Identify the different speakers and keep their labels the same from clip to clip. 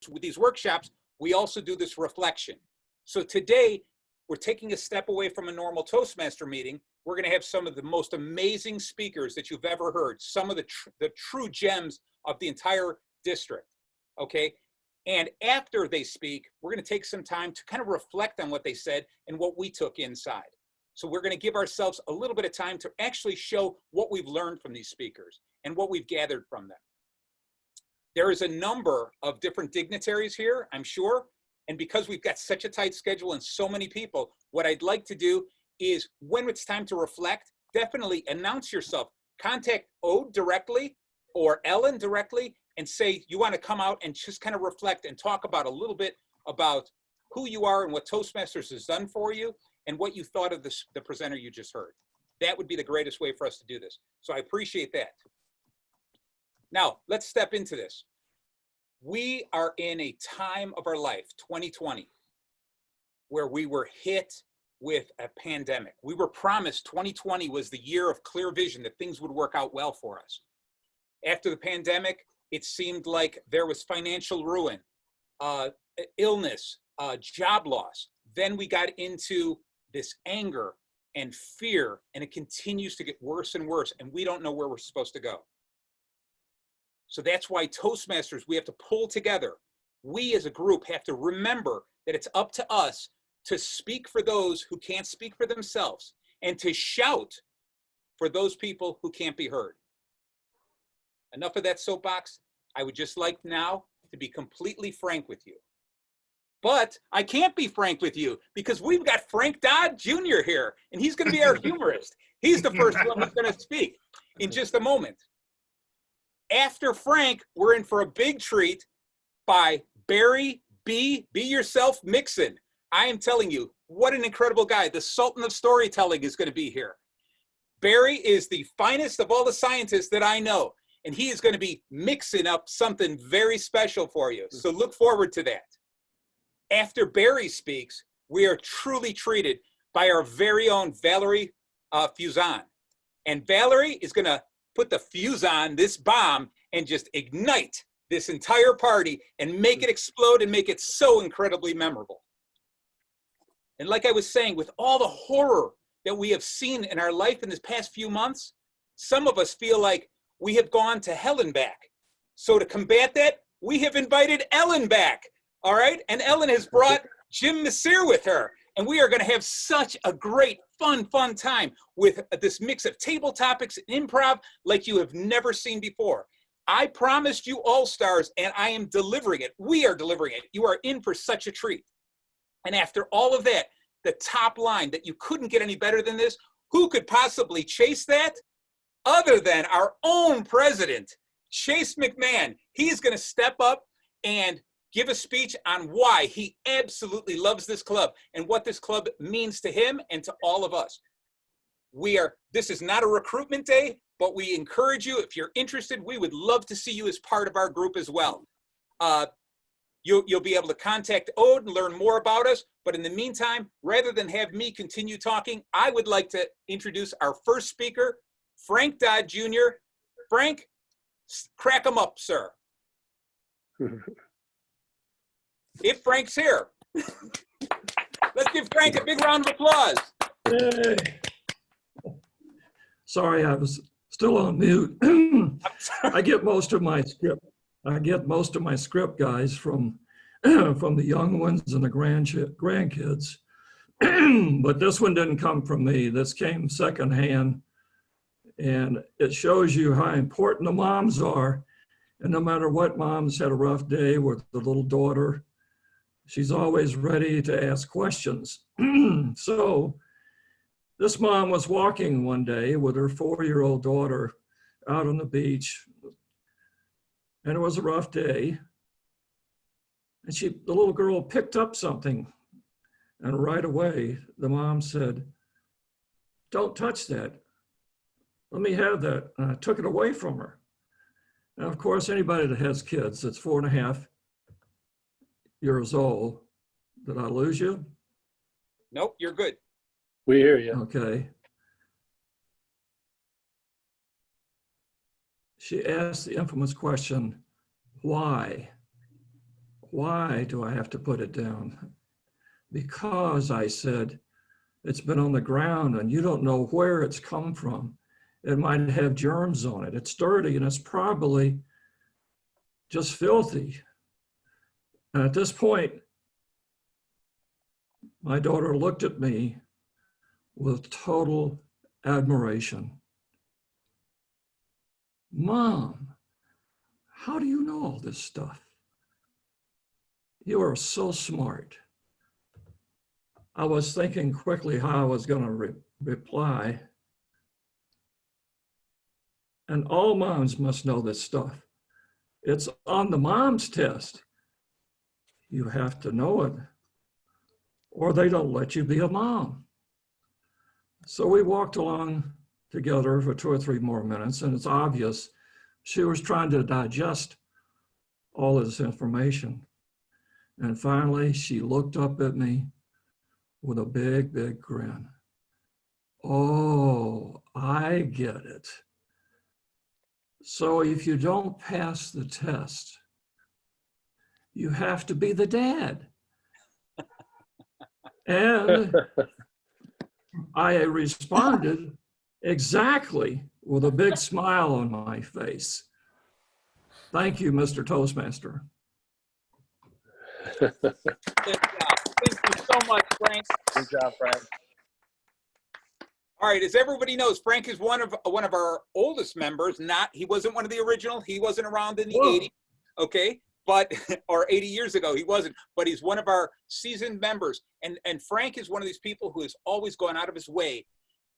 Speaker 1: with these workshops, we also do this reflection. So today, we're taking a step away from a normal Toastmaster meeting. We're going to have some of the most amazing speakers that you've ever heard, some of the true gems of the entire district, okay? And after they speak, we're going to take some time to kind of reflect on what they said and what we took inside. So we're going to give ourselves a little bit of time to actually show what we've learned from these speakers and what we've gathered from them. There is a number of different dignitaries here, I'm sure. And because we've got such a tight schedule and so many people, what I'd like to do is when it's time to reflect, definitely announce yourself. Contact Ode directly or Ellen directly and say you want to come out and just kind of reflect and talk about a little bit about who you are and what Toastmasters has done for you and what you thought of the presenter you just heard. That would be the greatest way for us to do this. So I appreciate that. Now, let's step into this. We are in a time of our life, 2020, where we were hit with a pandemic. We were promised 2020 was the year of clear vision, that things would work out well for us. After the pandemic, it seemed like there was financial ruin, illness, job loss. Then we got into this anger and fear, and it continues to get worse and worse, and we don't know where we're supposed to go. So that's why Toastmasters, we have to pull together. We as a group have to remember that it's up to us to speak for those who can't speak for themselves and to shout for those people who can't be heard. Enough of that soapbox. I would just like now to be completely frank with you. But I can't be frank with you because we've got Frank Dodd Jr. here, and he's going to be our humorist. He's the first one who's going to speak in just a moment. After Frank, we're in for a big treat by Barry B. Be Yourself Mixon. I am telling you, what an incredible guy. The Sultan of Storytelling is going to be here. Barry is the finest of all the scientists that I know, and he is going to be mixing up something very special for you. So look forward to that. After Barry speaks, we are truly treated by our very own Valerie Fuzan. And Valerie is going to put the fuse on this bomb and just ignite this entire party and make it explode and make it so incredibly memorable. And like I was saying, with all the horror that we have seen in our life in this past few months, some of us feel like we have gone to hell and back. So to combat that, we have invited Ellen back, all right? And Ellen has brought Jim Nasir with her. And we are going to have such a great, fun time with this mix of table topics and improv like you have never seen before. I promised you all-stars, and I am delivering it. We are delivering it. You are in for such a treat. And after all of that, the top line that you couldn't get any better than this, who could possibly chase that? Other than our own president, Chase McMahon. He's going to step up and give a speech on why he absolutely loves this club and what this club means to him and to all of us. This is not a recruitment day, but we encourage you, if you're interested, we would love to see you as part of our group as well. You'll be able to contact Ode and learn more about us. But in the meantime, rather than have me continue talking, I would like to introduce our first speaker, Frank Dodd Jr. Frank, crack him up, sir. If Frank's here. Let's give Frank a big round of applause.
Speaker 2: Yay. Sorry, I was still on mute. I get most of my script, guys, from the young ones and the grandkids. But this one didn't come from me. This came secondhand. And it shows you how important the moms are. And no matter what, mom's had a rough day with the little daughter. She's always ready to ask questions. So this mom was walking one day with her 4-year-old daughter out on the beach, and it was a rough day. And the little girl picked up something, and right away the mom said, "Don't touch that. Let me have that." And I took it away from her. Now, of course, anybody that has kids that's 4.5 years old, did I lose you?
Speaker 1: Nope, you're good.
Speaker 3: We hear you.
Speaker 2: Okay. She asked the infamous question, why? Why do I have to put it down? Because I said, it's been on the ground and you don't know where it's come from. It might have germs on it. It's dirty and it's probably just filthy. And at this point, my daughter looked at me with total admiration. Mom, how do you know all this stuff? You are so smart. I was thinking quickly how I was going to reply. And all moms must know this stuff. It's on the mom's test. You have to know it, or they don't let you be a mom. So we walked along together for 2 or 3 more minutes, and it's obvious she was trying to digest all of this information. And finally, she looked up at me with a big, big grin. Oh, I get it. So if you don't pass the test, you have to be the dad. And I responded exactly with a big smile on my face. Thank you, Mr. Toastmaster.
Speaker 1: Good job. Thank you so much, Frank.
Speaker 3: Good job, Frank.
Speaker 1: All right, as everybody knows, Frank is one of our oldest members. He wasn't one of the original. He wasn't around in the 80s, okay? But or 80 years ago, he wasn't. But he's one of our seasoned members. And Frank is one of these people who has always gone out of his way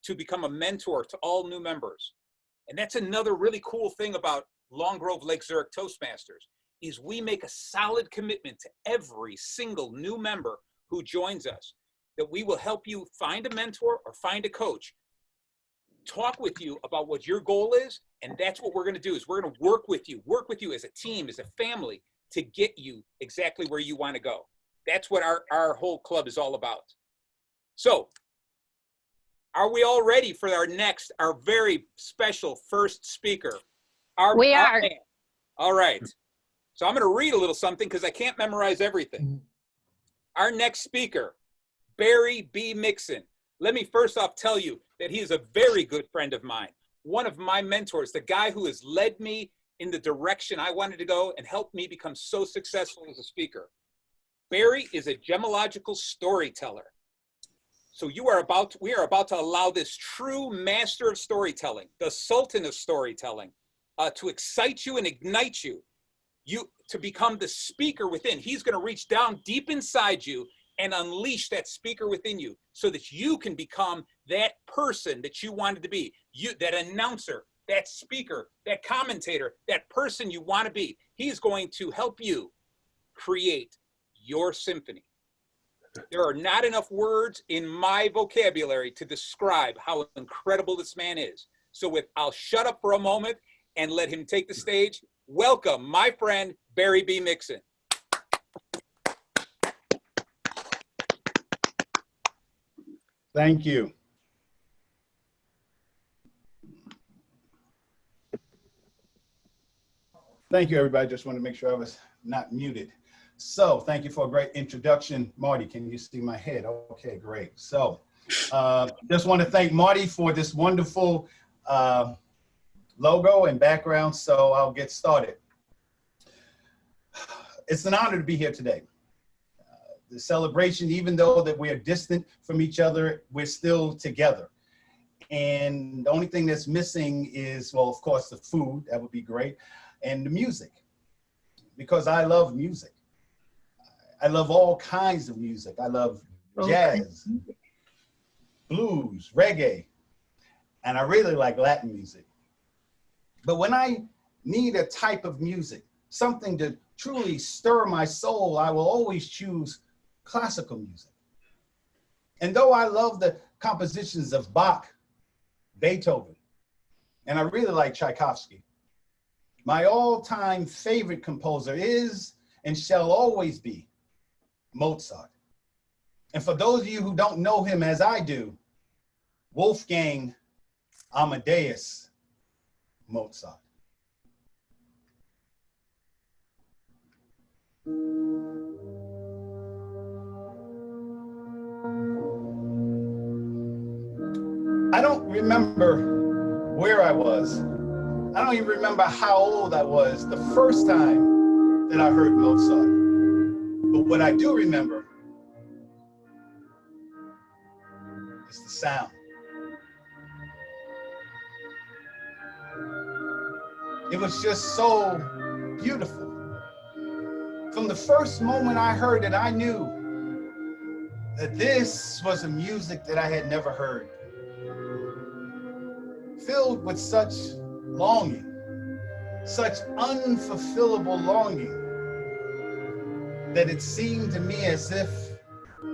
Speaker 1: to become a mentor to all new members. And that's another really cool thing about Long Grove Lake Zurich Toastmasters is we make a solid commitment to every single new member who joins us, that we will help you find a mentor or find a coach, talk with you about what your goal is, and that's what we're going to do is we're going to work with you as a team, as a family, to get you exactly where you want to go. That's what our whole club is all about. So, are we all ready for our very special first speaker?
Speaker 4: We are.
Speaker 1: Man. All right. So I'm going to read a little something because I can't memorize everything. Our next speaker, Barry B. Mixon. Let me first off tell you that he is a very good friend of mine, one of my mentors, the guy who has led me in the direction I wanted to go and helped me become so successful as a speaker. Barry is a gemological storyteller. So we are about to allow this true master of storytelling, the sultan of storytelling, to excite you and ignite you to become the speaker within. He's going to reach down deep inside you and unleash that speaker within you so that you can become that person that you wanted to be. That announcer, that speaker, that commentator, that person you want to be. He's going to help you create your symphony. There are not enough words in my vocabulary to describe how incredible this man is. So I'll shut up for a moment and let him take the stage. Welcome, my friend, Barry B. Mixon.
Speaker 3: Thank you. Thank you, everybody. Just want to make sure I was not muted. So thank you for a great introduction. Marty, can you see my head? Okay, great. So just want to thank Marty for this wonderful logo and background. So I'll get started. It's an honor to be here today. The celebration, even though that we are distant from each other, we're still together. And the only thing that's missing is, well, of course, the food. That would be great. And the music, because I love music. I love all kinds of music. I love jazz, blues, reggae, and I really like Latin music. But when I need a type of music, something to truly stir my soul, I will always choose classical music. And though I love the compositions of Bach, Beethoven, and I really like Tchaikovsky, my all-time favorite composer is and shall always be Mozart. And for those of you who don't know him as I do, Wolfgang Amadeus Mozart. I don't remember where I was. I don't even remember how old I was the first time that I heard Mozart. But what I do remember is the sound. It was just so beautiful. From the first moment I heard it, I knew that this was a music that I had never heard. Filled with such longing, such unfulfillable longing, that it seemed to me as if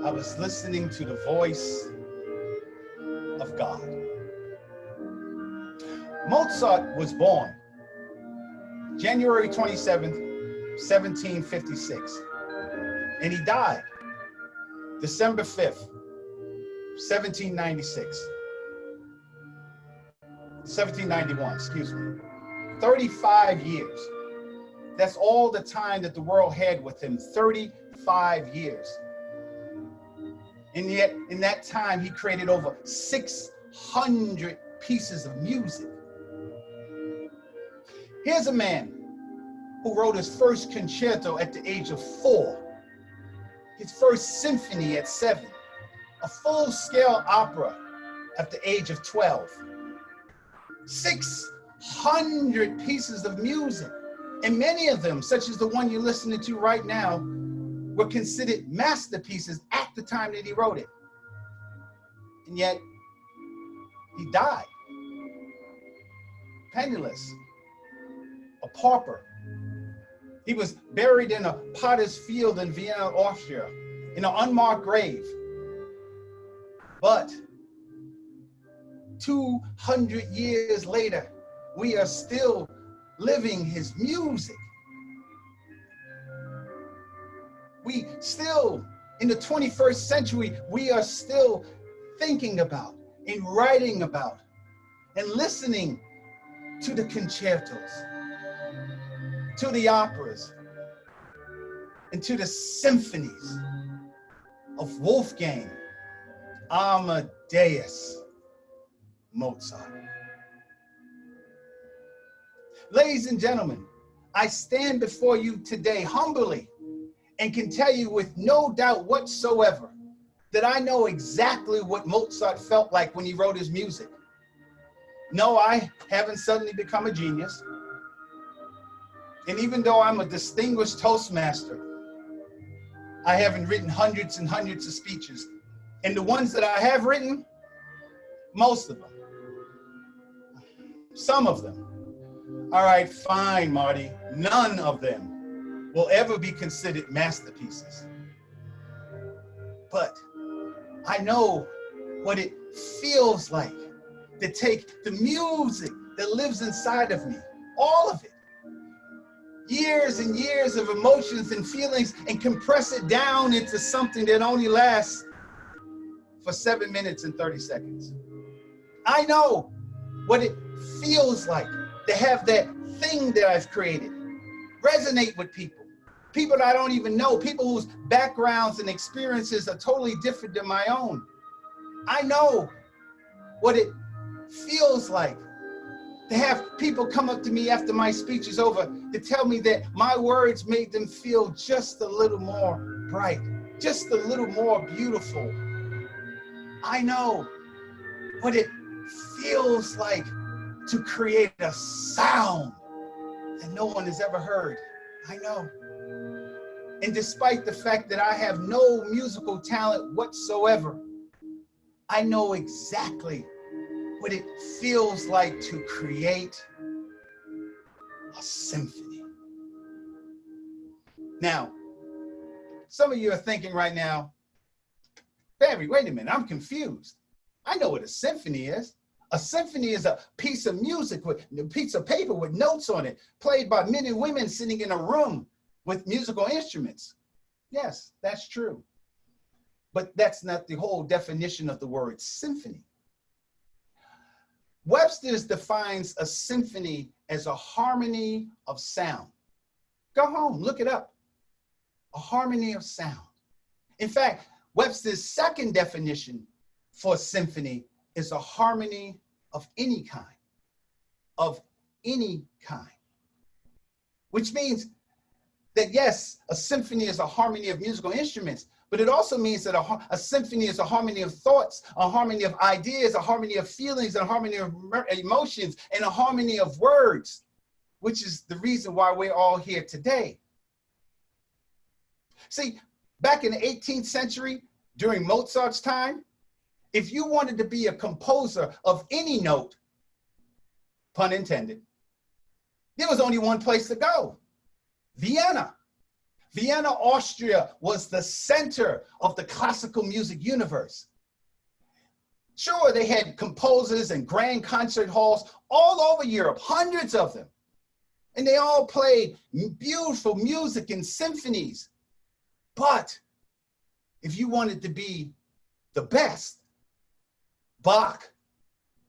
Speaker 3: I was listening to the voice of God. Mozart was born January 27th, 1756, and he died December 5th, 1791, excuse me. 35 years. That's all the time that the world had with him, 35 years. And yet, in that time, he created over 600 pieces of music. Here's a man who wrote his first concerto at the age of 4, his first symphony at 7, a full-scale opera at the age of 12. 600 pieces of music, and many of them, such as the one you're listening to right now, were considered masterpieces at the time that he wrote it. And yet, he died, penniless, a pauper. He was buried in a potter's field in Vienna, Austria, in an unmarked grave. But 200 years later, we are still living his music. We still, in the 21st century, we are still thinking about and writing about and listening to the concertos, to the operas, and to the symphonies of Wolfgang Amadeus Mozart. Ladies and gentlemen, I stand before you today humbly and can tell you with no doubt whatsoever that I know exactly what Mozart felt like when he wrote his music. No, I haven't suddenly become a genius. And even though I'm a distinguished Toastmaster, I haven't written hundreds and hundreds of speeches. And the ones that I have written, most of them, some of them, all right, fine, Marty, none of them will ever be considered masterpieces. But I know what it feels like to take the music that lives inside of me, all of it, years and years of emotions and feelings, and compress it down into something that only lasts for 7 minutes and 30 seconds. I know what it feels like to have that thing that I've created resonate with people, people that I don't even know, people whose backgrounds and experiences are totally different than my own. I know what it feels like to have people come up to me after my speech is over to tell me that my words made them feel just a little more bright, just a little more beautiful. I know what it feels like to create a sound that no one has ever heard. I know. And despite the fact that I have no musical talent whatsoever, I know exactly what it feels like to create a symphony. Now, some of you are thinking right now, Barry, wait a minute, I'm confused. I know what a symphony is. A symphony is a piece of music with a piece of paper with notes on it, played by men and women sitting in a room with musical instruments. Yes, that's true. But that's not the whole definition of the word symphony. Webster's defines a symphony as a harmony of sound. Go home, look it up. a harmony of sound. In fact, Webster's second definition for symphony is a harmony of any kind, which means that yes, a symphony is a harmony of musical instruments, but it also means that a symphony is a harmony of thoughts, a harmony of ideas, a harmony of feelings, a harmony of emotions, and a harmony of words, which is the reason why we're all here today. See, back in the 18th century, during Mozart's time, if you wanted to be a composer of any note, pun intended, there was only one place to go: Vienna. Vienna, Austria was the center of the classical music universe. Sure, they had composers and grand concert halls all over Europe, hundreds of them. And they all played beautiful music and symphonies. But if you wanted to be the best, Bach,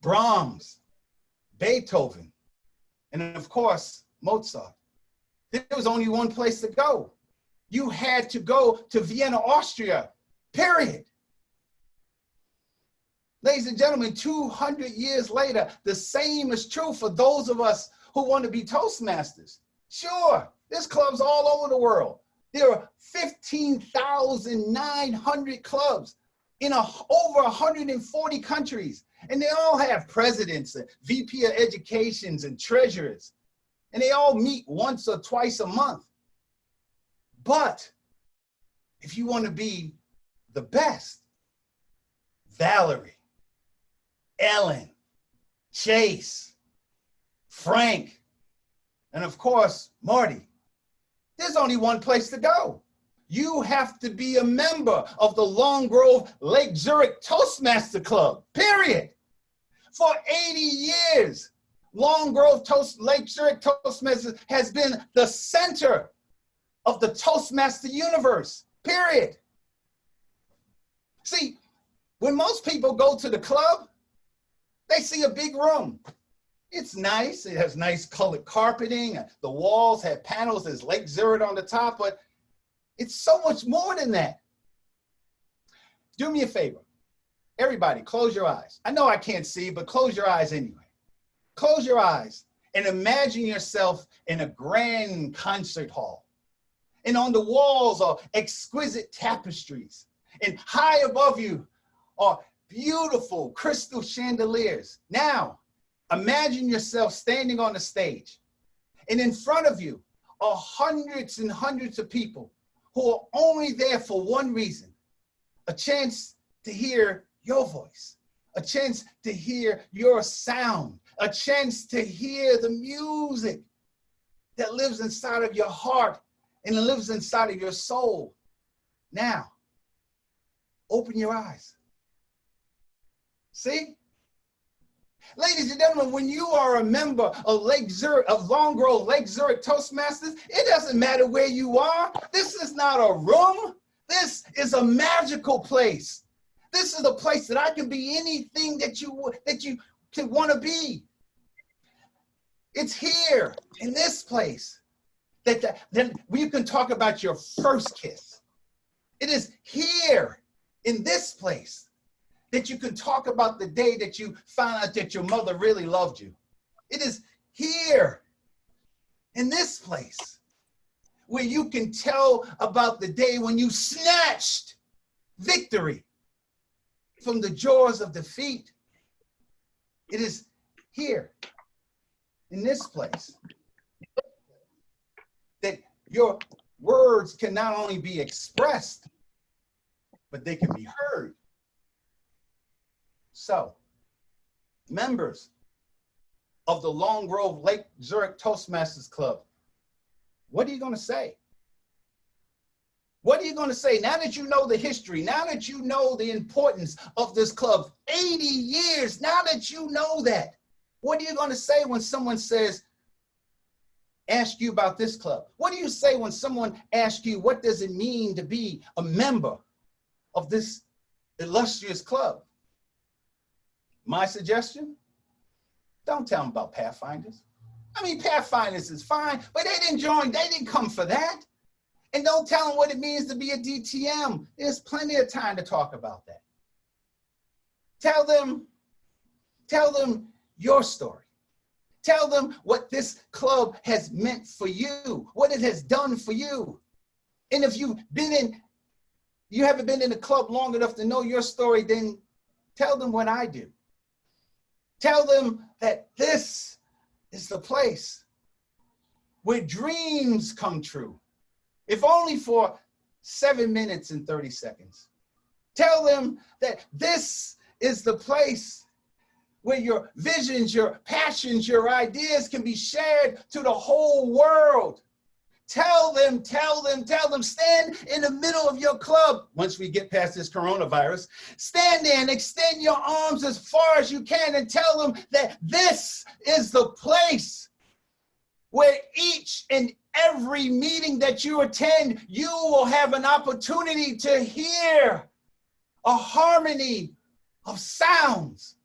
Speaker 3: Brahms, Beethoven, and of course, Mozart, there was only one place to go. You had to go to Vienna, Austria, period. Ladies and gentlemen, 200 years later, the same is true for those of us who want to be Toastmasters. Sure, there's clubs all over the world. There are 15,900 clubs in over 140 countries, and they all have presidents and VP of educations and treasurers, and they all meet once or twice a month. But if you want to be the best, Valerie, Ellen, Chase, Frank, and of course, Marty, there's only one place to go. You have to be a member of the Long Grove Lake Zurich Toastmaster Club, period. For 80 years, Long Grove Lake Zurich Toastmasters has been the center of the Toastmaster universe, period. See, when most people go to the club, they see a big room. It's nice, it has nice colored carpeting, the walls have panels, there's Lake Zurich on the top, but it's so much more than that. Do me a favor, everybody, close your eyes. I know I can't see, but close your eyes anyway. Close your eyes and imagine yourself in a grand concert hall. And on the walls are exquisite tapestries. And high above you are beautiful crystal chandeliers. Now, imagine yourself standing on the stage. And in front of you are hundreds and hundreds of people who are only there for one reason: a chance to hear your voice, a chance to hear your sound, a chance to hear the music that lives inside of your heart and it lives inside of your soul. Now, open your eyes. See? Ladies and gentlemen, when you are a member of Long Grove Lake Zurich Toastmasters, it doesn't matter where you are. This is not a room. This is a magical place. This is a place that I can be anything that you can want to be. It's here in this place that then we can talk about your first kiss. It is here in this place that you can talk about the day that you found out that your mother really loved you. It is here in this place where you can tell about the day when you snatched victory from the jaws of defeat. It is here in this place that your words can not only be expressed, but they can be heard. So, members of the Long Grove Lake Zurich Toastmasters Club, what are you going to say? What are you going to say now that you know the history, now that you know the importance of this club? 80 years, now that you know that, what are you going to say when someone asks you about this club? What do you say when someone asks you, what does it mean to be a member of this illustrious club? My suggestion, don't tell them about Pathfinders. I mean, Pathfinders is fine, but they didn't come for that. And don't tell them what it means to be a DTM. There's plenty of time to talk about that. Tell them your story. Tell them what this club has meant for you, what it has done for you. And if you haven't been in the club long enough to know your story, then tell them what I do. Tell them that this is the place where dreams come true, if only for 7 minutes and 30 seconds. Tell them that this is the place where your visions, your passions, your ideas can be shared to the whole world. Tell them, stand in the middle of your club. Once we get past this coronavirus, stand there and extend your arms as far as you can and tell them that this is the place where each and every meeting that you attend, you will have an opportunity to hear a harmony of sounds.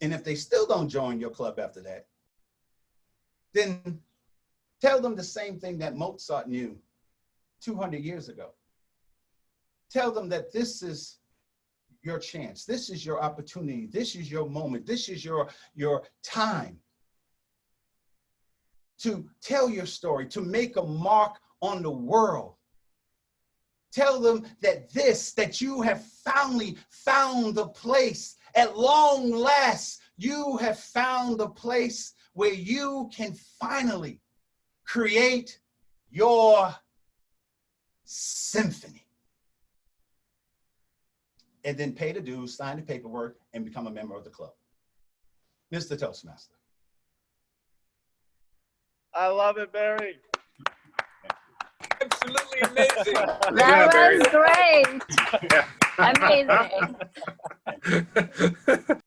Speaker 3: And if they still don't join your club after that, then tell them the same thing that Mozart knew 200 years ago. Tell them that this is your chance. This is your opportunity. This is your moment. This is your time to tell your story, to make a mark on the world. Tell them that you have finally found the place. At long last, you have found the place where you can finally create your symphony. And then pay the dues, sign the paperwork, and become a member of the club. Mr. Toastmaster.
Speaker 4: I love it, Barry.
Speaker 1: Absolutely amazing.
Speaker 5: That was great. Amazing.